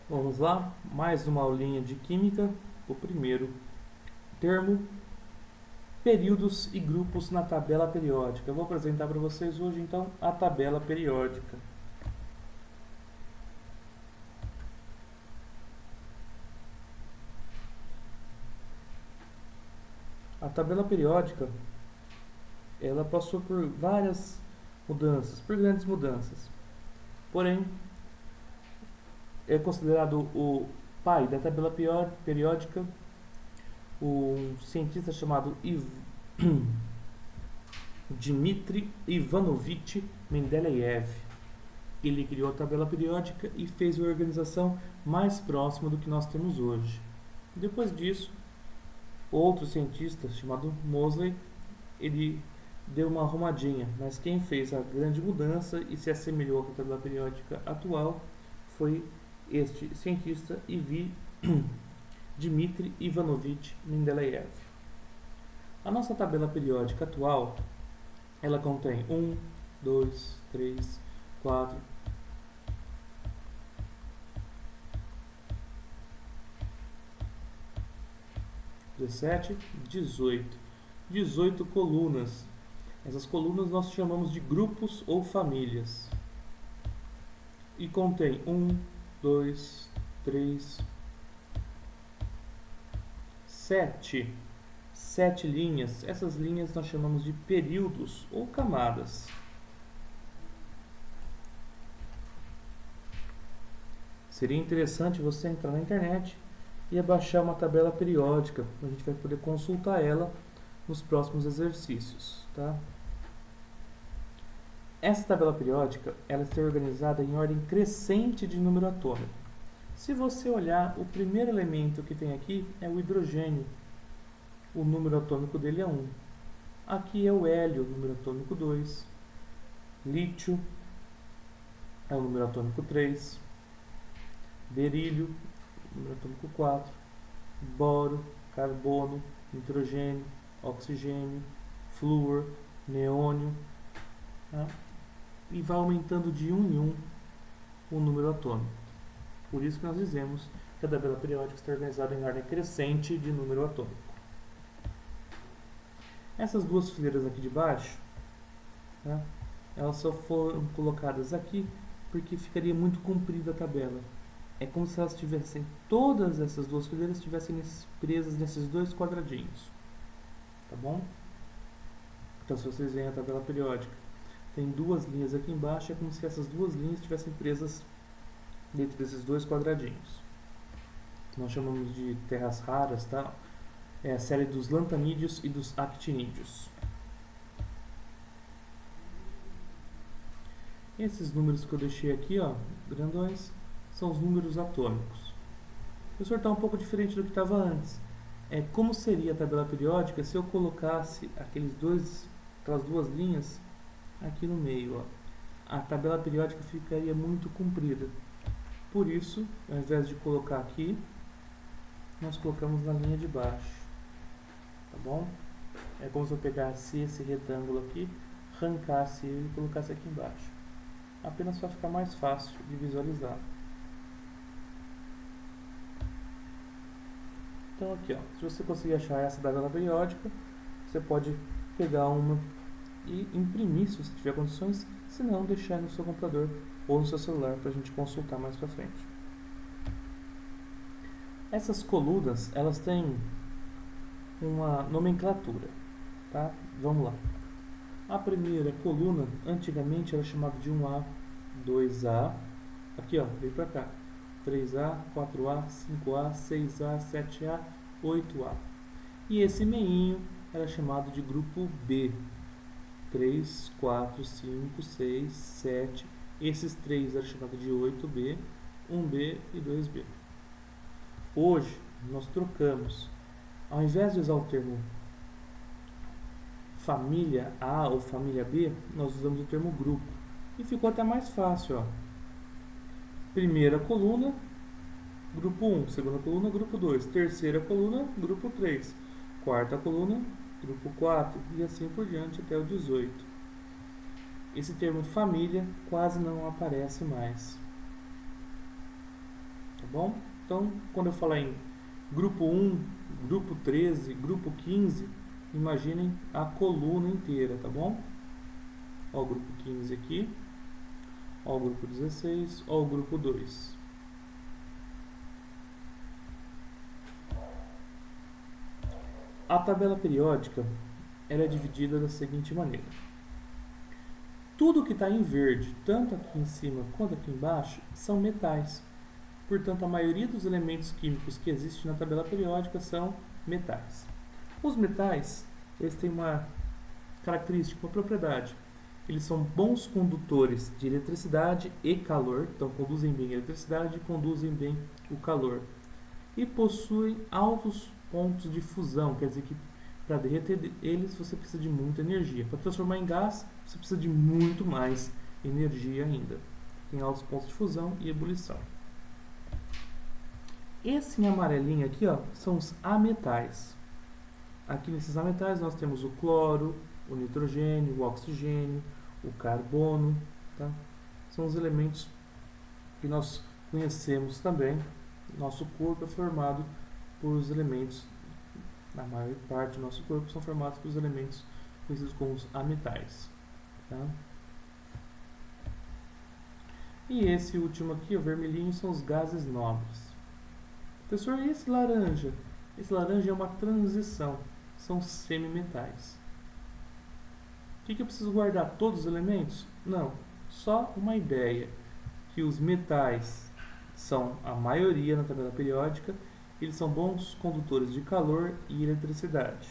Vamos lá, mais uma aulinha de química. O primeiro termo, períodos e grupos na tabela periódica. Eu vou apresentar para vocês hoje então a tabela periódica. A tabela periódica, ela passou por várias mudanças, por grandes mudanças. Porém, é considerado o pai da tabela periódica um cientista chamado Dmitry Ivanovich Mendeleev. Ele criou a tabela periódica e fez uma organização mais próxima do que nós temos hoje. Depois disso, outro cientista chamado Moseley, ele deu uma arrumadinha, mas quem fez a grande mudança e se assemelhou à tabela periódica atual foi este cientista Dmitry Ivanovich Mendeleev. A nossa tabela periódica atual, ela contém 1, 2, 3, 4, 17, 18 colunas. Essas colunas nós chamamos de grupos ou famílias. E contém 1, 2, 3, 7 linhas. Essas linhas nós chamamos de períodos ou camadas. Seria interessante você entrar na internet e baixar uma tabela periódica. A gente vai poder consultar ela nos próximos exercícios, tá? Essa tabela periódica, ela está organizada em ordem crescente de número atômico. Se você olhar, o primeiro elemento que tem aqui é o hidrogênio. O número atômico dele é 1. Aqui é o hélio, número atômico 2. Lítio é o número atômico 3. Berílio, número atômico 4. Boro, carbono, nitrogênio, oxigênio, flúor, neônio. Tá? E vai aumentando de 1 em 1 o número atômico. Por isso que nós dizemos que a tabela periódica está organizada em ordem crescente de número atômico. Essas duas fileiras aqui de baixo, tá? Elas só foram colocadas aqui porque ficaria muito comprida a tabela. É como se elas tivessem, todas essas duas fileiras estivessem presas nesses dois quadradinhos. Tá bom? Então, se vocês veem a tabela periódica, tem duas linhas aqui embaixo, é como se essas duas linhas estivessem presas dentro desses dois quadradinhos. Nós chamamos de terras raras, tá? É a série dos lantanídeos e dos actinídeos. Esses números que eu deixei aqui, ó, grandões, são os números atômicos. O professor está um pouco diferente do que estava antes. Como seria a tabela periódica se eu colocasse aquelas duas linhas aqui no meio, ó? A tabela periódica ficaria muito comprida. Por isso, ao invés de colocar aqui, nós colocamos na linha de baixo. Tá bom? É como se eu pegasse esse retângulo aqui, arrancasse ele e colocasse aqui embaixo. Apenas para ficar mais fácil de visualizar. Então aqui, ó, se você conseguir achar essa tabela periódica, você pode pegar uma e imprimir se você tiver condições, se não, deixar no seu computador ou no seu celular para a gente consultar mais para frente. Essas colunas, elas têm uma nomenclatura, tá? Vamos lá. A primeira coluna, antigamente era chamada de 1A, 2A, aqui ó, veio para cá, 3A, 4A, 5A, 6A, 7A, 8A. E esse meinho era chamado de grupo B, 3, 4, 5, 6, 7. Esses 3 eram chamados de 8B, 1B e 2B. Hoje, nós trocamos. Ao invés de usar o termo família A ou família B, nós usamos o termo grupo. E ficou até mais fácil, ó. Primeira coluna, grupo 1. Segunda coluna, grupo 2. Terceira coluna, grupo 3. Quarta coluna, grupo 4. E assim por diante até o 18. Esse termo família quase não aparece mais. Tá bom? Então, quando eu falar em grupo 1, grupo 13, grupo 15, imaginem a coluna inteira, tá bom? Ó o grupo 15 aqui, ó o grupo 16, ó o grupo 2. A tabela periódica ela é dividida da seguinte maneira. Tudo que está em verde, tanto aqui em cima quanto aqui embaixo, são metais. Portanto, a maioria dos elementos químicos que existem na tabela periódica são metais. Os metais, eles têm uma característica, uma propriedade. Eles são bons condutores de eletricidade e calor, então conduzem bem a eletricidade e conduzem bem o calor. E possuem altos pontos de fusão, quer dizer que para derreter eles você precisa de muita energia. Para transformar em gás, você precisa de muito mais energia ainda. Tem altos pontos de fusão e ebulição. Esse em amarelinho aqui, ó, são os ametais. Aqui nesses ametais nós temos o cloro, o nitrogênio, o oxigênio, o carbono. Tá? São os elementos que nós conhecemos também. Nosso corpo é formado por os elementos, na maior parte do nosso corpo, são formados por os elementos conhecidos como os ametais. Tá? E esse último aqui, o vermelhinho, são os gases nobres. Professor, e esse laranja? Esse laranja é uma transição, são semimetais. O que eu preciso guardar? Todos os elementos? Não, só uma ideia, que os metais são a maioria na tabela periódica, eles são bons condutores de calor e eletricidade.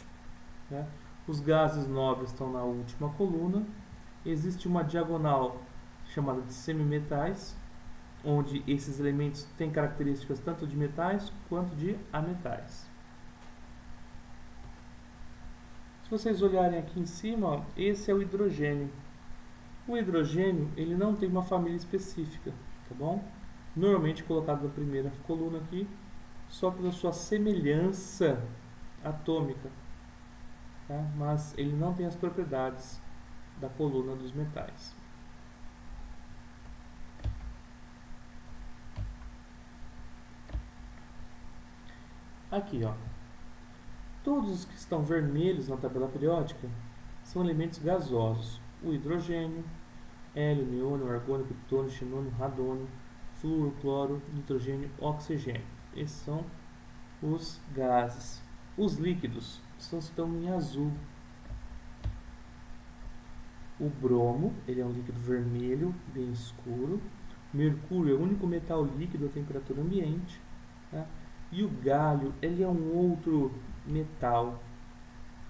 Né? Os gases nobres estão na última coluna, existe uma diagonal chamada de semimetais, onde esses elementos têm características tanto de metais quanto de ametais. Se vocês olharem aqui em cima, ó, esse é o hidrogênio. O hidrogênio ele não tem uma família específica, tá bom? Normalmente colocado na primeira coluna aqui, só pela sua semelhança atômica, tá? Mas ele não tem as propriedades da coluna dos metais. Aqui, ó. Todos os que estão vermelhos na tabela periódica são elementos gasosos. O hidrogênio, hélio, neônio, argônio, plutônio, xenônio, radônio, flúor, cloro, nitrogênio, oxigênio. Esses são os gases. Os líquidos estão em azul. O bromo, ele é um líquido vermelho, bem escuro. O mercúrio é o único metal líquido a temperatura ambiente. Tá? E o galho, ele é um outro metal.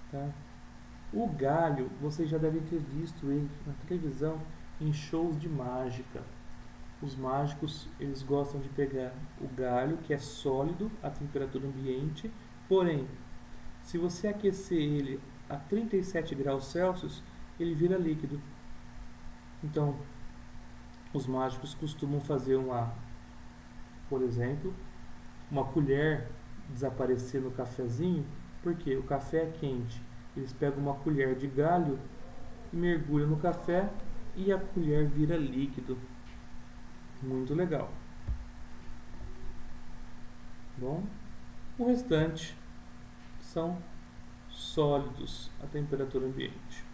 Tá? O galho, vocês já devem ter visto ele na televisão em shows de mágica. Os mágicos, eles gostam de pegar o galho, que é sólido a temperatura ambiente, porém, se você aquecer ele a 37 graus Celsius, ele vira líquido. Então, os mágicos costumam fazer por exemplo, uma colher desaparecer no cafezinho, porque o café é quente. Eles pegam uma colher de galho, mergulham no café e a colher vira líquido. Muito legal. Bom, o restante são sólidos a temperatura ambiente.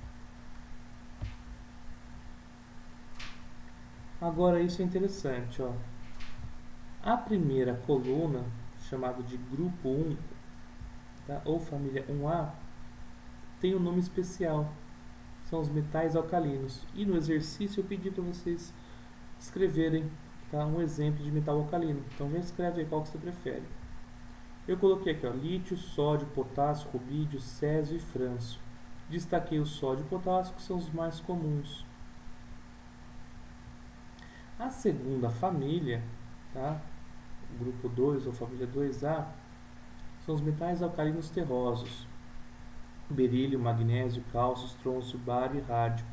Agora isso é interessante, ó. A primeira coluna, chamada de grupo 1, tá? Ou família 1A, tem um nome especial. São os metais alcalinos. E no exercício eu pedi para vocês escreverem, tá, um exemplo de metal alcalino. Então já escreve aí qual que você prefere. Eu coloquei aqui, ó, lítio, sódio, potássio, rubídio, césio e frâncio. Destaquei o sódio e o potássio, que são os mais comuns. A segunda família, tá, o grupo 2 ou família 2A, são os metais alcalinos terrosos. Berílio, magnésio, cálcio, estrôncio, bário e rádio.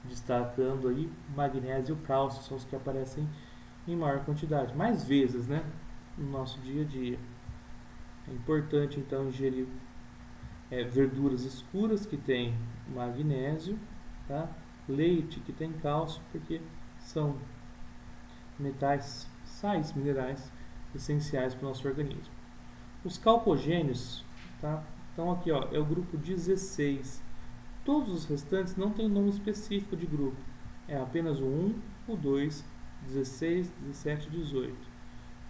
Destacando aí magnésio e cálcio, são os que aparecem em maior quantidade, mais vezes, né, no nosso dia a dia. É importante então ingerir verduras escuras que tem magnésio, tá? Leite que tem cálcio, porque são metais, sais minerais essenciais para o nosso organismo. Os calcogênios, tá? Então aqui ó, é o grupo 16. Todos os restantes não têm nome específico de grupo. É apenas o 1, o 2, 16, 17 e 18.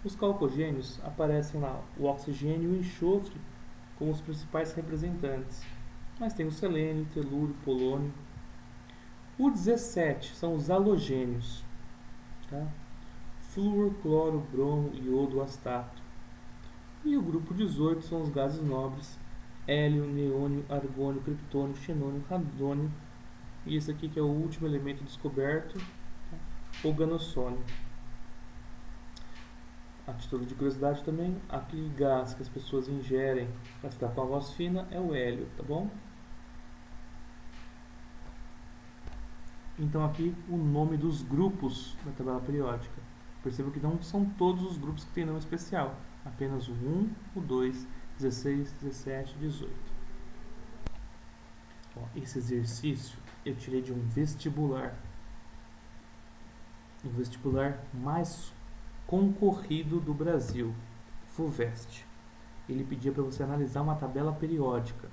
Os calcogênios aparecem lá o oxigênio e o enxofre como os principais representantes. Mas tem o selênio, telúrio, polônio. O 17 são os halogênios. Tá? Flúor, cloro, bromo, iodo, astato. E o grupo 18 são os gases nobres. Hélio, neônio, argônio, criptônio, xenônio, radônio. E esse aqui que é o último elemento descoberto, tá? O ganossônio. A título de curiosidade também, aquele gás que as pessoas ingerem para ficar com a voz fina é o hélio, tá bom? Então aqui o nome dos grupos da tabela periódica. Perceba que não são todos os grupos que têm nome especial, apenas o 1, o 2, 16, 17 e 18. Ó, esse exercício eu tirei de um vestibular mais concorrido do Brasil, FUVEST. Ele pedia para você analisar uma tabela periódica,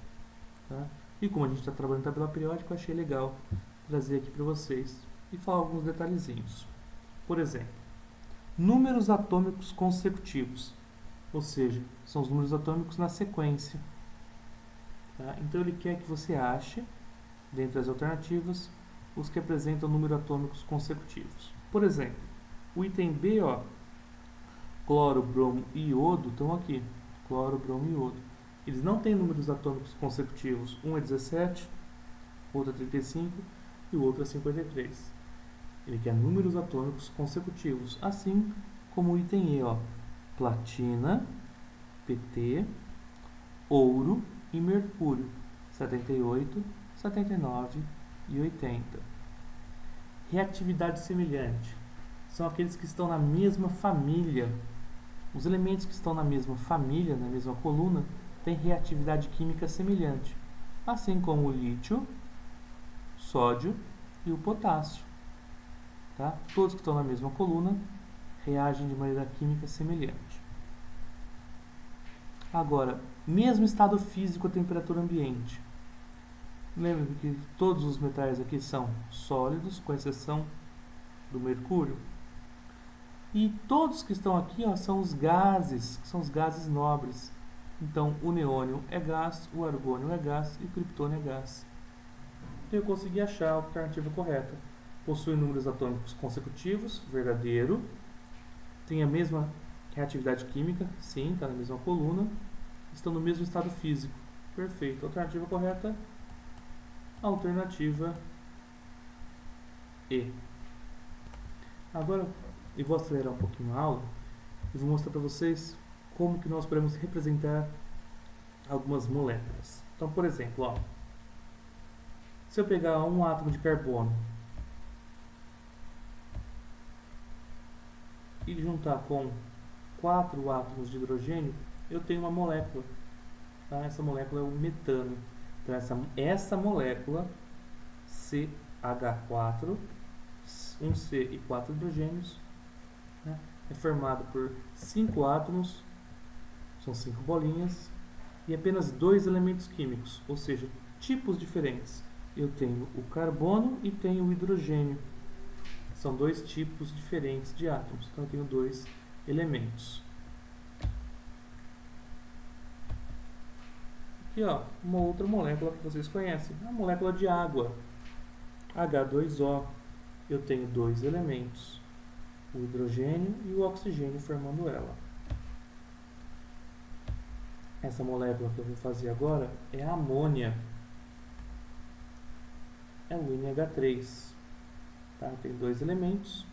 tá? E como a gente está trabalhando em tabela periódica, eu achei legal trazer aqui para vocês e falar alguns detalhezinhos. Por exemplo, números atômicos consecutivos, ou seja, são os números atômicos na sequência. Tá? Então ele quer que você ache, dentre as alternativas, os que apresentam números atômicos consecutivos. Por exemplo, o item B, ó, cloro, bromo e iodo estão aqui. Cloro, bromo e iodo. Eles não têm números atômicos consecutivos. Um é 17, outro é 35 e o outro é 53. Ele quer números atômicos consecutivos, assim como o item E, ó, platina, Pt, ouro e mercúrio, 78, 79 e 80. Reatividade semelhante são aqueles que estão na mesma família. Os elementos que estão na mesma família, na mesma coluna, têm reatividade química semelhante, assim como o lítio, sódio e o potássio. Tá? Todos que estão na mesma coluna reagem de maneira química semelhante. Agora, mesmo estado físico a temperatura ambiente. Lembre que todos os metais aqui são sólidos, com exceção do mercúrio. E todos que estão aqui, ó, são os gases, que são os gases nobres. Então, o neônio é gás, o argônio é gás e o criptônio é gás. Eu consegui achar a alternativa correta. Possui números atômicos consecutivos, verdadeiro. Tem a mesma reatividade química, sim, está na mesma coluna. Estão no mesmo estado físico. Perfeito. Alternativa correta, alternativa E. Agora eu vou acelerar um pouquinho a aula e vou mostrar para vocês como que nós podemos representar algumas moléculas. Então, por exemplo, ó, se eu pegar um átomo de carbono e juntar com 4 átomos de hidrogênio, eu tenho uma molécula. Tá? Essa molécula é o metano. Então, essa molécula CH4, um C e 4 hidrogênios, né, é formada por 5 átomos, são 5 bolinhas, e apenas 2 elementos químicos, ou seja, tipos diferentes. Eu tenho o carbono e tenho o hidrogênio. São 2 tipos diferentes de átomos, então eu tenho 2 elementos. Aqui, ó, uma outra molécula que vocês conhecem, a molécula de água, H2O. Eu tenho 2 elementos, o hidrogênio e o oxigênio formando ela. Essa molécula que eu vou fazer agora é a amônia. É o NH3. Tá? Tem 2 elementos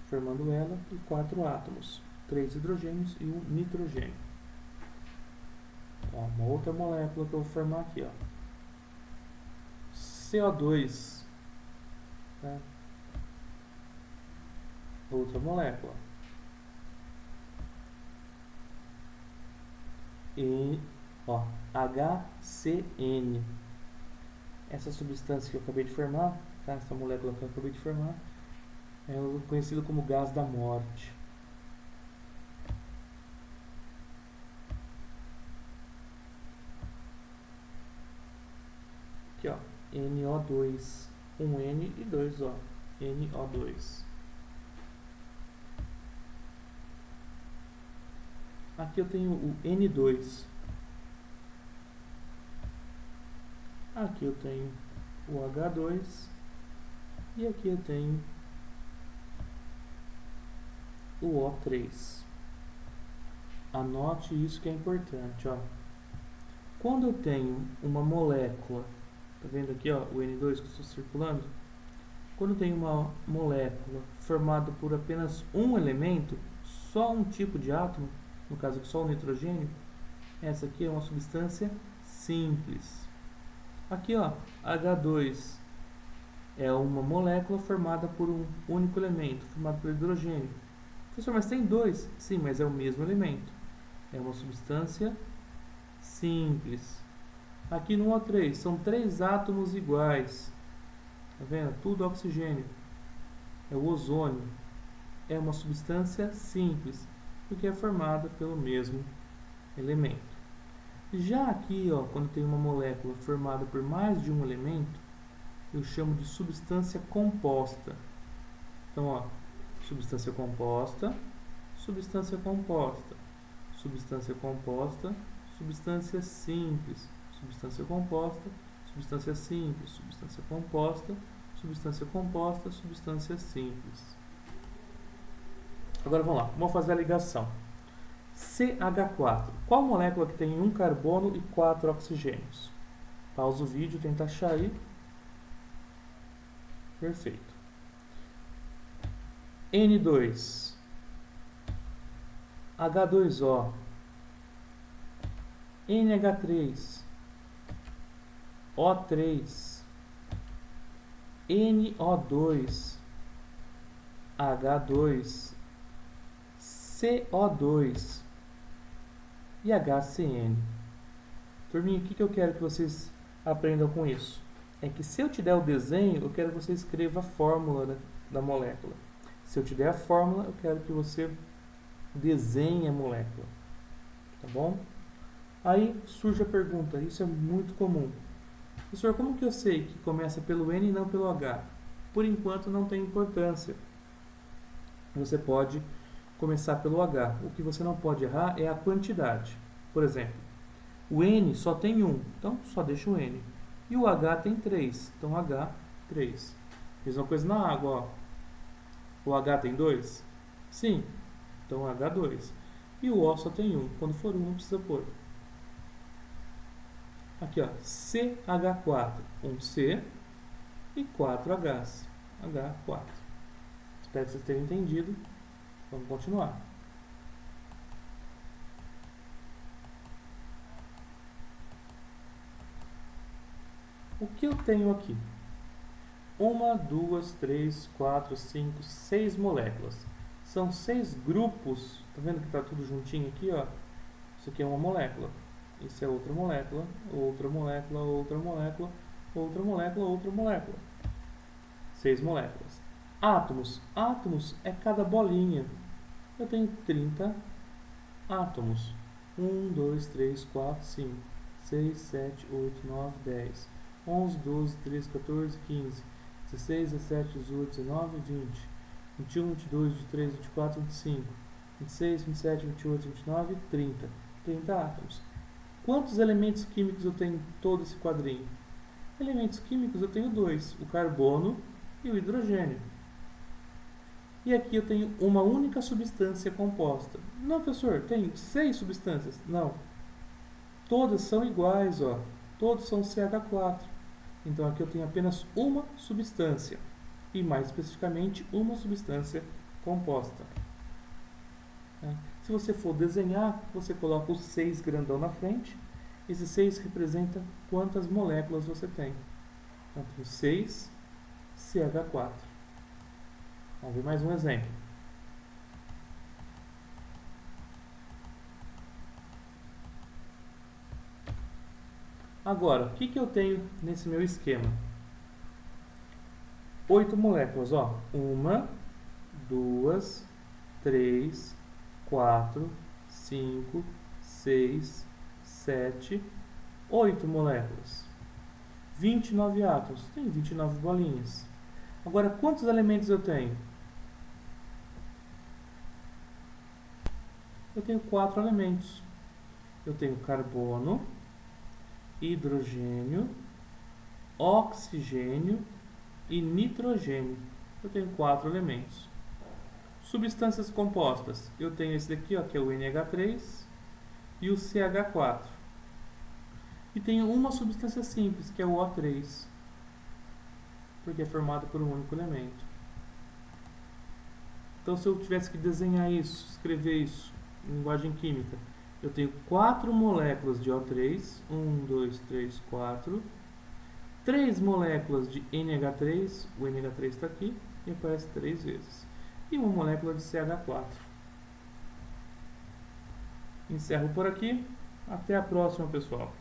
formando ela e 4 átomos, 3 hidrogênios e 1 nitrogênio. Ó, uma outra molécula que eu vou formar aqui, ó, CO2. Tá? Outra molécula. E, ó, HCN. Essa substância que eu acabei de formar, tá? Essa molécula que eu acabei de formar, é conhecida como gás da morte. NO2. Um N e dois O. NO2. Aqui eu tenho o N2. Aqui eu tenho o H2. E aqui eu tenho o O3. Anote isso que é importante, ó. Quando eu tenho uma molécula, tá vendo aqui, ó, o N2 que eu estou circulando? Quando eu tenho uma molécula formada por apenas um elemento, só um tipo de átomo, no caso aqui só o nitrogênio, essa aqui é uma substância simples. Aqui, ó, H2 é uma molécula formada por um único elemento, formado por hidrogênio. Professor, mas tem dois? Sim, mas é o mesmo elemento. É uma substância simples. Aqui no O3 são 3 átomos iguais. Tá vendo? Tudo oxigênio. É o ozônio. É uma substância simples, porque é formada pelo mesmo elemento. Já aqui, ó, quando tem uma molécula formada por mais de um elemento, eu chamo de substância composta. Então, ó, substância composta, substância composta, substância composta, substância simples, substância composta, substância simples, substância composta, substância composta, substância simples. Agora vamos lá, vamos fazer a ligação. CH4. Qual molécula que tem um carbono e 4 oxigênios? Pausa o vídeo, tenta achar aí. Perfeito. N2, H2O, NH3, O3, NO2, H2, CO2 e HCN. Turminha, o que eu quero que vocês aprendam com isso? É que se eu te der o desenho, eu quero que você escreva a fórmula da molécula. Se eu te der a fórmula, eu quero que você desenhe a molécula. Tá bom? Aí surge a pergunta, isso é muito comum. Professor, como que eu sei que começa pelo N e não pelo H? Por enquanto não tem importância. Você pode começar pelo H. O que você não pode errar é a quantidade. Por exemplo, o N só tem 1, então só deixa o N. E o H tem 3, então H3. Mesma coisa na água, ó. O H tem 2? Sim, então H2. E o O só tem 1, quando for 1 não precisa pôr. Aqui, ó, CH4, um C e 4 Hs, H4. Espero que vocês tenham entendido. Vamos continuar. O que eu tenho aqui? 1, 2, 3, 4, 5, 6 moléculas. São 6 grupos. Tá vendo que está tudo juntinho aqui, ó? Isso aqui é uma molécula. Isso é outra molécula, outra molécula, outra molécula, outra molécula, outra molécula. 6 moléculas. Átomos. Átomos é cada bolinha. Eu tenho 30 átomos. 1, 2, 3, 4, 5, 6, 7, 8, 9, 10, 11, 12, 13, 14, 15, 16, 17, 18, 19, 20, 21, 22, 23, 24, 25, 26, 27, 28, 29, 30. 30 átomos. Quantos elementos químicos eu tenho em todo esse quadrinho? Elementos químicos eu tenho 2, o carbono e o hidrogênio. E aqui eu tenho uma única substância composta. Não, professor, tenho 6 substâncias. Não. Todas são iguais, ó. Todos são CH4. Então aqui eu tenho apenas uma substância. E mais especificamente, uma substância composta. Se você for desenhar, você coloca o 6 grandão na frente. Esse 6 representa quantas moléculas você tem. Então, eu tenho 6 CH4. Vamos ver mais um exemplo. Agora, o que eu tenho nesse meu esquema? 8 moléculas, ó. 1, 2, 3, 4, 5, 6, 7, 8 moléculas. 29 átomos. Tem 29 bolinhas. Agora, quantos elementos eu tenho? Eu tenho 4 elementos. Eu tenho carbono, hidrogênio, oxigênio e nitrogênio. Eu tenho 4 elementos. Substâncias compostas. Eu tenho esse daqui, ó, que é o NH3 e o CH4. E tenho uma substância simples, que é o O3, porque é formado por um único elemento. Então, se eu tivesse que desenhar isso, escrever isso em linguagem química, eu tenho 4 moléculas de O3, 1, 2, 3, 4, 3 moléculas de NH3, o NH3 está aqui e aparece 3 vezes, e uma molécula de CH4. Encerro por aqui, até a próxima, pessoal.